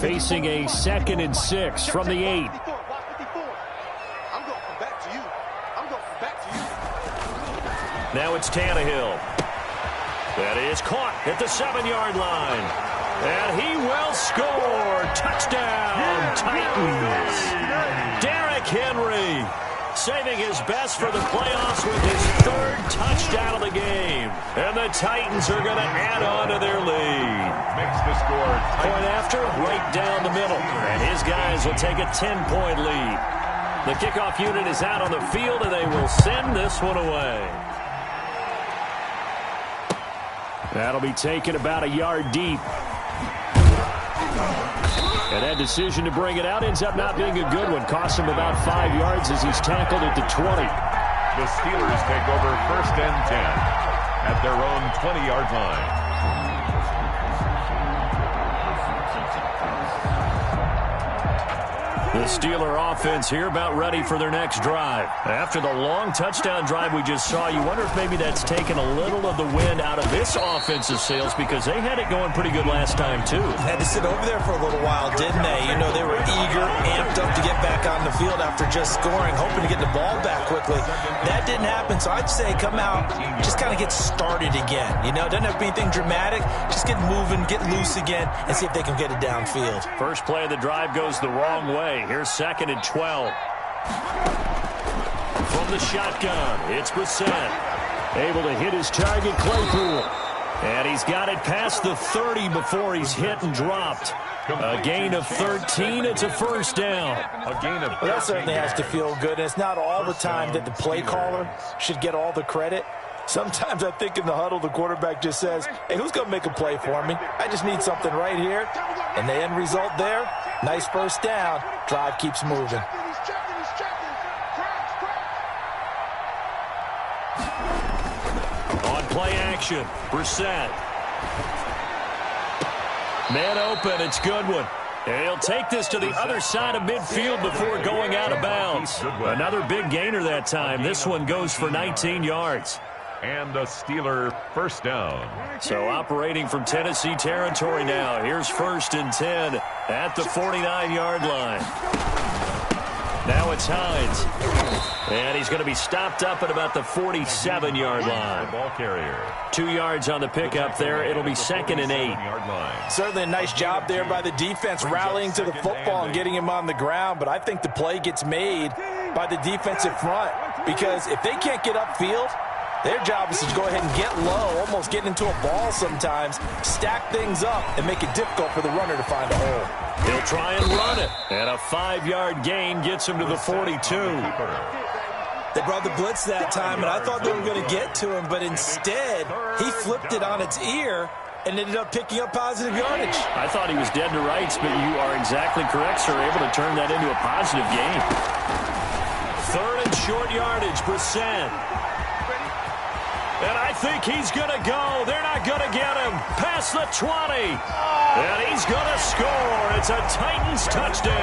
Facing a 2nd and 6 from the 8. Now it's Tannehill. That is caught at the 7-yard line. And he will score. Touchdown, Titans. Derrick Henry saving his best for the playoffs with his 3rd touchdown of the game. And the Titans are going to add on to their lead. Makes the score. Point after, right down the middle. And his guys will take a 10-point lead. The kickoff unit is out on the field, and they will send this one away. That'll be taken about a yard deep. And that decision to bring it out ends up not being a good one. Costs him about 5 yards as he's tackled at the 20. The Steelers take over 1st and 10 at their own 20-yard line. The Steeler offense here about ready for their next drive. After the long touchdown drive we just saw, you wonder if maybe that's taken a little of the wind out of this offensive sails because they had it going pretty good last time too. Had to sit over there for a little while, didn't they? You know, they were eager, amped up to get back on the field after just scoring, hoping to get the ball back quickly. That didn't happen, so I'd say come out, just kind of get started again. You know, it doesn't have to be anything dramatic. Just get moving, get loose again, and see if they can get it downfield. First play of the drive goes the wrong way. Here's 2nd and 12. From the shotgun, it's Brissett. Able to hit his target, Claypool. And he's got it past the 30 before he's hit and dropped. A gain of 13. It's a first down. A gain of 13. Well, that certainly has to feel good. And it's not all the time that the play caller should get all the credit. Sometimes I think in the huddle, the quarterback just says, hey, who's going to make a play for me? I just need something right here. And the end result there, nice first down. Drive keeps moving. On play action, Brissett. Man open, it's Goodwin. And he'll take this to the other side of midfield before going out of bounds. Another big gainer that time. This one goes for 19 yards. And a Steeler first down. So operating from Tennessee territory now. Here's 1st and 10 at the 49-yard line. Now it's Hines. And he's going to be stopped up at about the 47-yard line. The ball carrier. 2 yards on the pickup there. It'll be 2nd and 8. Certainly a nice job there by the defense rallying to the football and getting him on the ground. But I think the play gets made by the defensive front because if they can't get upfield, their job is to go ahead and get low, almost get into a ball sometimes, stack things up, and make it difficult for the runner to find a hole. He'll try and run it. And a 5-yard gain gets him to the 42. They brought the blitz that time, and I thought they were going to get to him, but instead, he flipped it on its ear and ended up picking up positive yardage. I thought he was dead to rights, but you are exactly correct, sir. Able to turn that into a positive gain. 3rd and short yardage, Brissett. And I think he's going to go. They're not going to get him. Past the 20. And he's going to score. It's a Titans touchdown.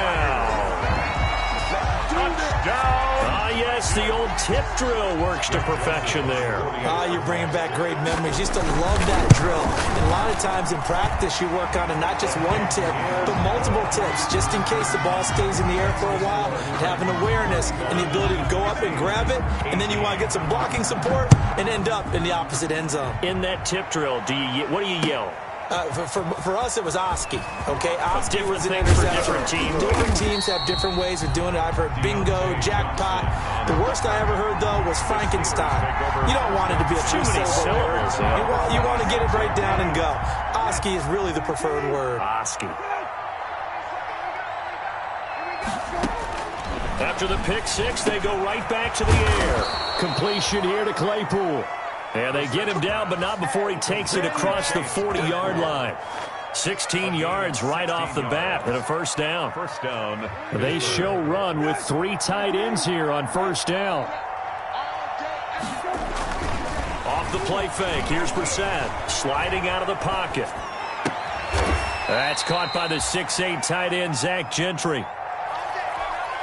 Touchdown. Yes, the old tip drill works to perfection there. You're bringing back great memories. Used to love that drill. And a lot of times in practice, you work on it, not just one tip, but multiple tips, just in case the ball stays in the air for a while, have an awareness and the ability to go up and grab it, and then you want to get some blocking support and end up in the opposite end zone. In that tip drill, what do you yell? For us, it was Oski. Okay, Oski was an things for interceptor. different teams. Different teams have different ways of doing it. I've heard bingo, jackpot. The worst I ever heard, though, was Frankenstein. You don't want it to be a Too many syllables. You want to get it right down and go. Oski is really the preferred word. Oski. After the pick six, they go right back to the air. Completion here to Claypool. And they get him down, but not before he takes it across the 40-yard line. 16 yards right off the bat and a first down. First down. They show run with 3 tight ends here on first down. Off the play fake. Here's Brissett sliding out of the pocket. That's caught by the 6'8 tight end, Zach Gentry.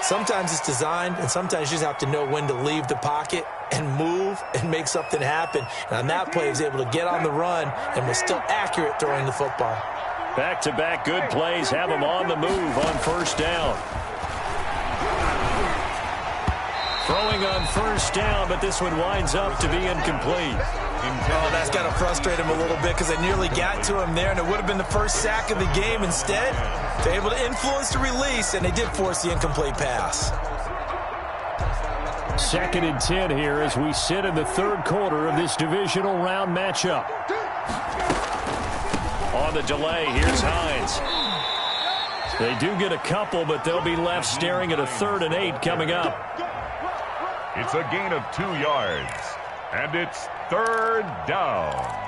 Sometimes it's designed, and sometimes you just have to know when to leave the pocket and move and make something happen. And on that play, he was able to get on the run and was still accurate throwing the football. Back-to-back good plays have him on the move on first down. Throwing on first down, but this one winds up to be incomplete. Oh, that's got to frustrate him a little bit because they nearly got to him there, and it would have been the first sack of the game. Instead, they're able to influence the release, and they did force the incomplete pass. 2nd and 10 here as we sit in the third quarter of this divisional round matchup. On the delay, here's Hines. They do get a couple, but they'll be left staring at a 3rd and 8 coming up. It's a gain of 2 yards, and it's 3rd down.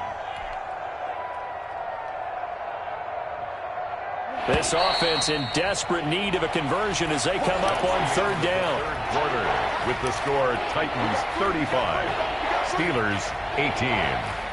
This offense in desperate need of a conversion as they come up on 3rd down. Third quarter with the score Titans 35, Steelers 18.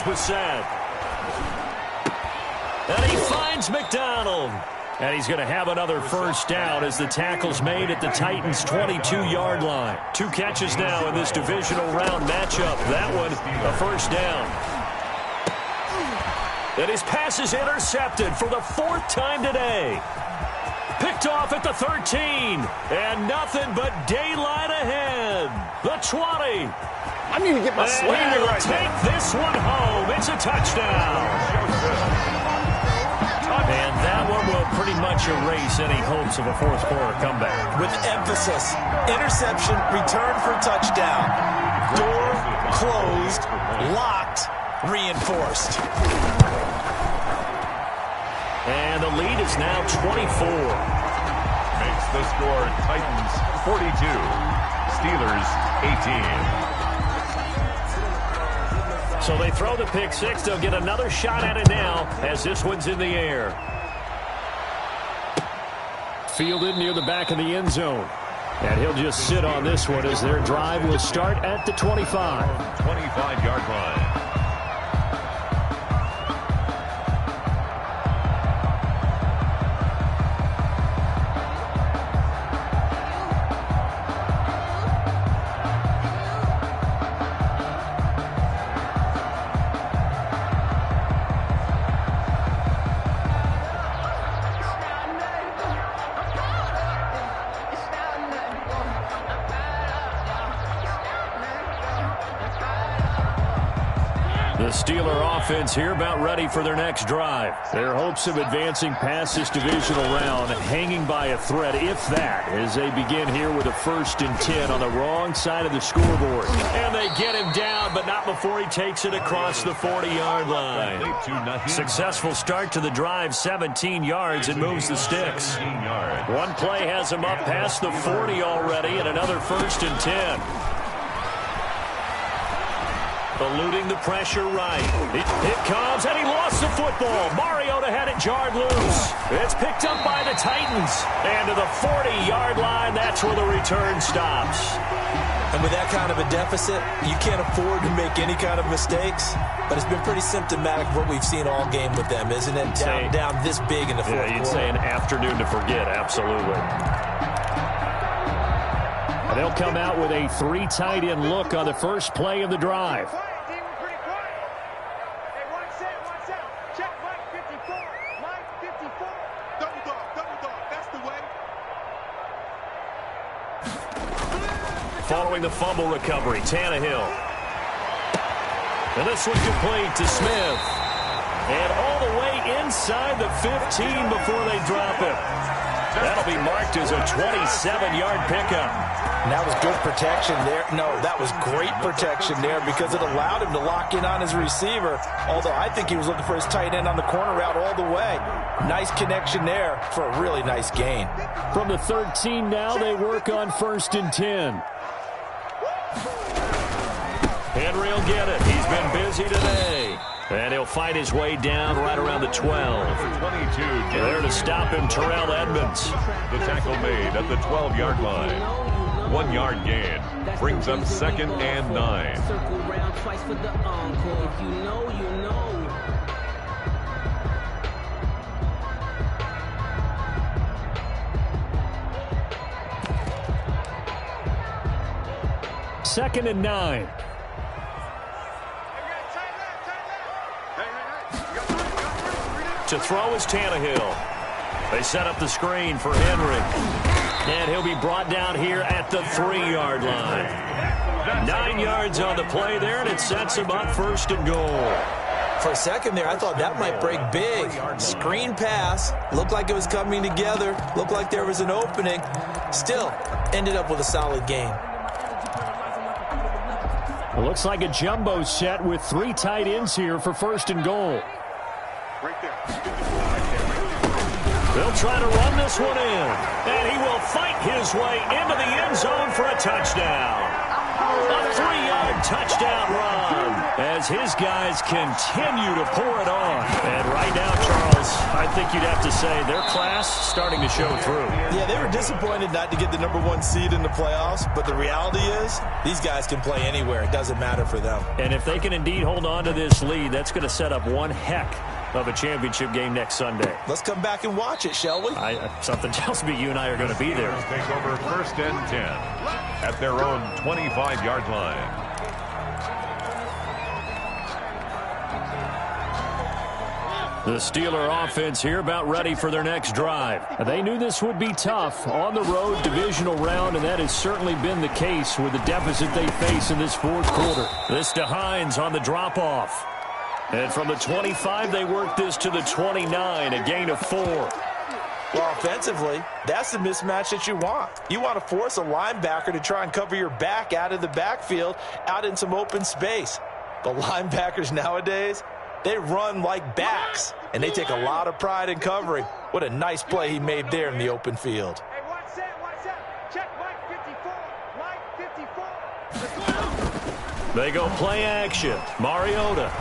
Brissett. And he finds McDonald. And he's going to have another first down as the tackle's made at the Titans' 22-yard line. 2 catches now in this divisional round matchup. That one, a first down. And his pass is intercepted for the 4th time today. Picked off at the 13. And nothing but daylight ahead. The 20. I need to get my slamming right take this one home. It's a touchdown. And that one will pretty much erase any hopes of a fourth-quarter comeback. With emphasis, interception, return for touchdown. Door closed, locked, reinforced. And the lead is now 24. Makes the score Titans 42, Steelers 18. So they throw the pick six. They'll get another shot at it now as this one's in the air. Fielded near the back of the end zone. And he'll just sit on this one as their drive will start at the 25. 25-yard line. The Steeler offense here about ready for their next drive. Their hopes of advancing past this divisional round hanging by a thread, if that, as they begin here with a 1st and 10 on the wrong side of the scoreboard. And they get him down, but not before he takes it across the 40-yard line. Successful start to the drive, 17 yards, and moves the sticks. One play has him up past the 40 already, and another 1st and 10. Eluding the pressure right. It comes, and he lost the football. Mariota had it jarred loose. It's picked up by the Titans. And to the 40-yard line, that's where the return stops. And with that kind of a deficit, you can't afford to make any kind of mistakes. But it's been pretty symptomatic of what we've seen all game with them, isn't it? Down this big in the fourth quarter. You'd say an afternoon to forget, absolutely. And they'll come out with a 3 tight end look on the first play of the drive. Following the fumble recovery, Tannehill. And this one complete to Smith. And all the way inside the 15 before they drop it. That'll be marked as a 27-yard pickup. And that was good protection there. No, that was great protection there because it allowed him to lock in on his receiver. Although I think he was looking for his tight end on the corner route all the way. Nice connection there for a really nice gain. From the 13 now, they work on 1st and 10. Henry will get it. He's been busy today. And he'll fight his way down right around the 12. 22. There to stop him, Terrell Edmonds. The tackle made at the 12-yard line. 1-yard gain. Brings up 2nd and 9. Circle round twice for the encore. If you know, you know. Second and 9. To throw is Tannehill. They set up the screen for Henry. And he'll be brought down here at the 3-yard line. 9 yards on the play there, and it sets him up 1st and goal. For a second there, I thought that might break big. Screen pass. Looked like it was coming together. Looked like there was an opening. Still, ended up with a solid game. It looks like a jumbo set with 3 tight ends here for 1st and goal. Right there. They'll try to run this one in. And he will fight his way into the end zone for a touchdown. A 3-yard touchdown run as his guys continue to pour it on. And right now, Charles, I think you'd have to say their class starting to show through. Yeah, they were disappointed not to get the #1 seed in the playoffs, but the reality is these guys can play anywhere. It doesn't matter for them. And if they can indeed hold on to this lead, that's going to set up one heck of a championship game next Sunday. Let's come back and watch it, shall we? Something tells me you and I are going to be there. Take over 1st and 10 at their own 25-yard line. The Steeler offense here about ready for their next drive. They knew this would be tough on the road divisional round, and that has certainly been the case with the deficit they face in this fourth quarter. This to Hines on the drop-off. And from the 25, they work this to the 29, a gain of 4. Well, offensively, that's the mismatch that you want. You want to force a linebacker to try and cover your back out of the backfield, out in some open space. The linebackers nowadays, they run like backs, and they take a lot of pride in covering. What a nice play he made there in the open field. Hey, watch that. Check Mike 54. Mike 54. They go play action. Mariota.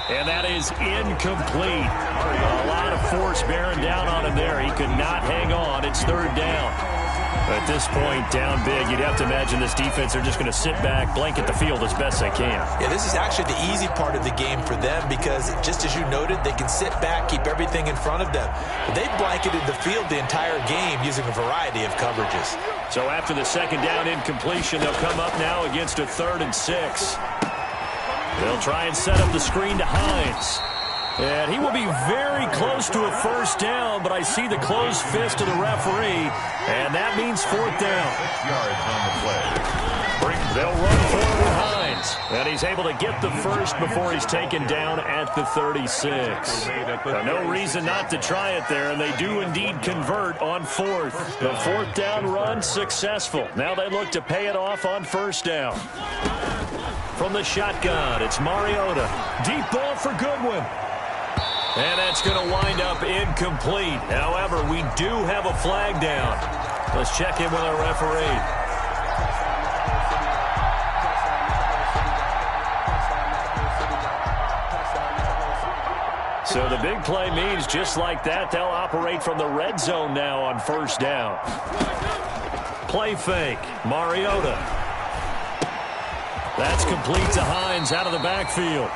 And that is incomplete. A lot of force bearing down on him there. He could not hang on. It's 3rd down. At this point, down big, you'd have to imagine this defense are just going to sit back, blanket the field as best they can. Yeah, this is actually the easy part of the game for them because, just as you noted, they can sit back, keep everything in front of them. But they blanketed the field the entire game using a variety of coverages. So after the 2nd down incompletion, they'll come up now against a 3rd and 6. They'll try and set up the screen to Hines. And he will be very close to a 1st down, but I see the closed fist of the referee, and that means 4th down. 6 yards on the play. They'll run forward Hines, and he's able to get the first before he's taken down at the 36. No reason not to try it there, and they do indeed convert on 4th. The 4th down run successful. Now they look to pay it off on 1st down. From the shotgun, it's Mariota. Deep ball for Goodwin. And that's going to wind up incomplete. However, we do have a flag down. Let's check in with our referee. So the big play means just like that, they'll operate from the red zone now on 1st down. Play fake, Mariota. That's complete to Hines out of the backfield.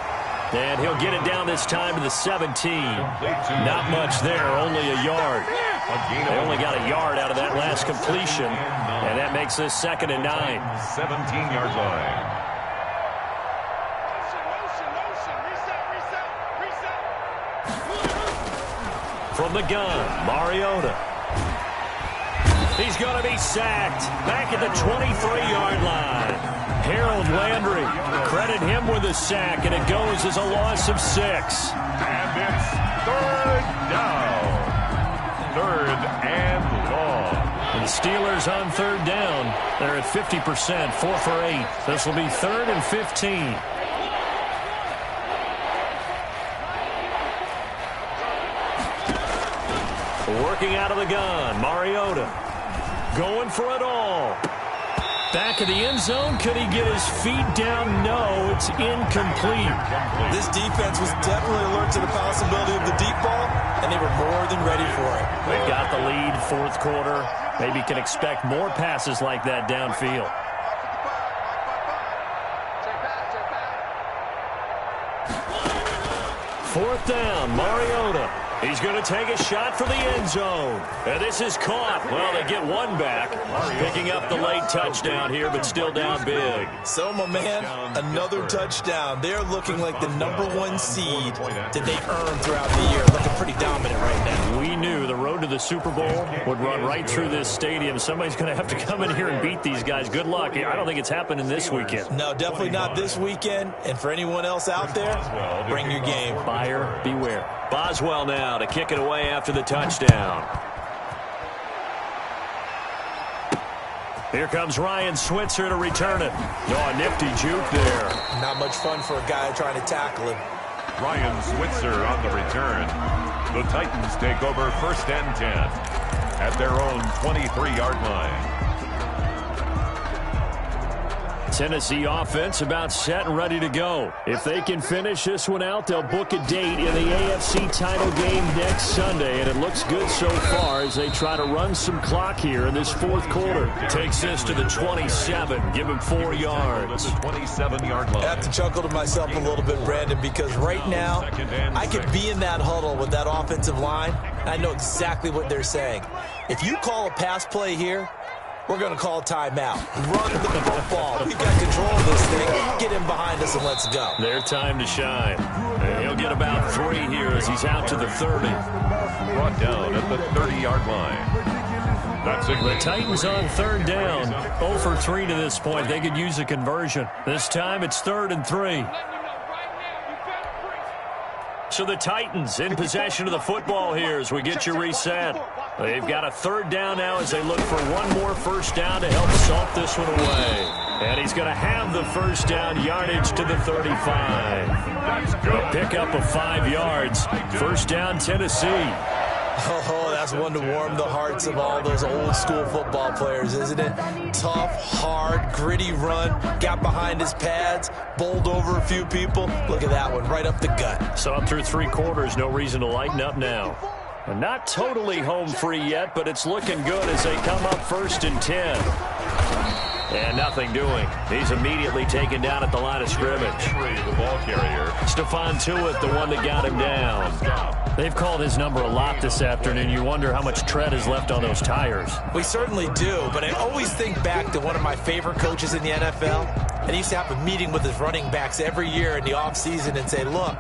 And he'll get it down this time to the 17. Not much there, only a yard. They only got a yard out of that last completion, and that makes this 2nd and 9. 17-yard line. From the gun, Mariota. He's going to be sacked back at the 23-yard line. Harold Landry, credit him with a sack, and it goes as a loss of 6. And it's 3rd down. 3rd and long. And the Steelers on 3rd down. They're at 50%, 4 for 8. This will be 3rd and 15. Working out of the gun, Mariota. Going for it all. Back of the end zone. Could he get his feet down? No, it's incomplete. This defense was definitely alert to the possibility of the deep ball, and they were more than ready for it. They've got the lead, 4th quarter. Maybe can expect more passes like that downfield. Fourth down, Mariota. He's going to take a shot for the end zone. And this is caught. Well, they get one back. Picking up the late touchdown here, but still down big. So, my man, another touchdown. They're looking like the #1 seed that they earned throughout the year. Looking pretty dominant right now. We knew the road to the Super Bowl would run right through this stadium. Somebody's going to have to come in here and beat these guys. Good luck. I don't think it's happening this weekend. No, definitely not this weekend. And for anyone else out there, bring your game. Buyer beware. Boswell now to kick it away after the touchdown. Here comes Ryan Switzer to return it. Oh, a nifty juke there. Not much fun for a guy trying to tackle him. Ryan Switzer on the return. The Titans take over 1st and 10 at their own 23-yard line. Tennessee offense about set and ready to go. If they can finish this one out, they'll book a date in the AFC title game next Sunday, and it looks good so far as they try to run some clock here in this fourth quarter. Takes this to the 27, give him 4 yards. 27-yard line. I have to chuckle to myself a little bit, Brandon, because right now I could be in that huddle with that offensive line. I know exactly what they're saying. If you call a pass play here, we're going to call a timeout. Run the football. We've got control of this thing. Get him behind us and let's go. Their time to shine. And he'll get about 3 here as he's out to the 30. Brought down at the 30-yard line. That's it. The Titans on third down. 0 for 3 to this point. They could use a conversion. This time it's 3rd and 3. So the Titans in possession of the football here as we get you reset. They've got a 3rd down now as they look for one more first down to help salt this one away. And he's going to have the first down, yardage to the 35. A pickup of 5 yards. First down, Tennessee. Oh, that's one to warm the hearts of all those old school football players, isn't it? Tough, hard, gritty run. Got behind his pads, bowled over a few people. Look at that one, right up the gut. So up through 3 quarters, no reason to lighten up now. And not totally home free yet, but it's looking good as they come up 1st and 10. And nothing doing. He's immediately taken down at the line of scrimmage. The ball carrier. Stephon Tuitt, the one that got him down. They've called his number a lot this afternoon. You wonder how much tread is left on those tires. We certainly do, but I always think back to one of my favorite coaches in the NFL. And he used to have a meeting with his running backs every year in the offseason and say, look,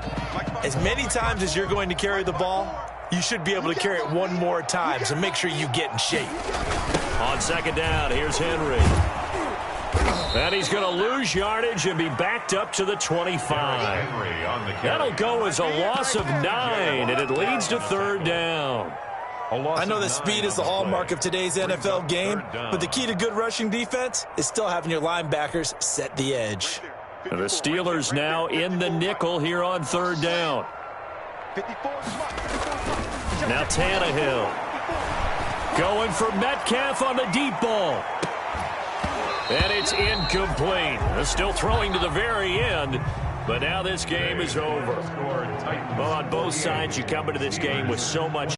as many times as you're going to carry the ball, you should be able to carry it one more time, so make sure you get in shape. On 2nd down, here's Henry. And he's going to lose yardage and be backed up to the 25. That'll go as a loss of 9, and it leads to 3rd down. I know that speed is the hallmark of today's NFL game, but the key to good rushing defense is still having your linebackers set the edge. And the Steelers now in the nickel here on 3rd down. Now Tannehill going for Metcalf on the deep ball. And it's incomplete. They're still throwing to the very end, but now this game is over. Well, on both sides, you come into this game with so much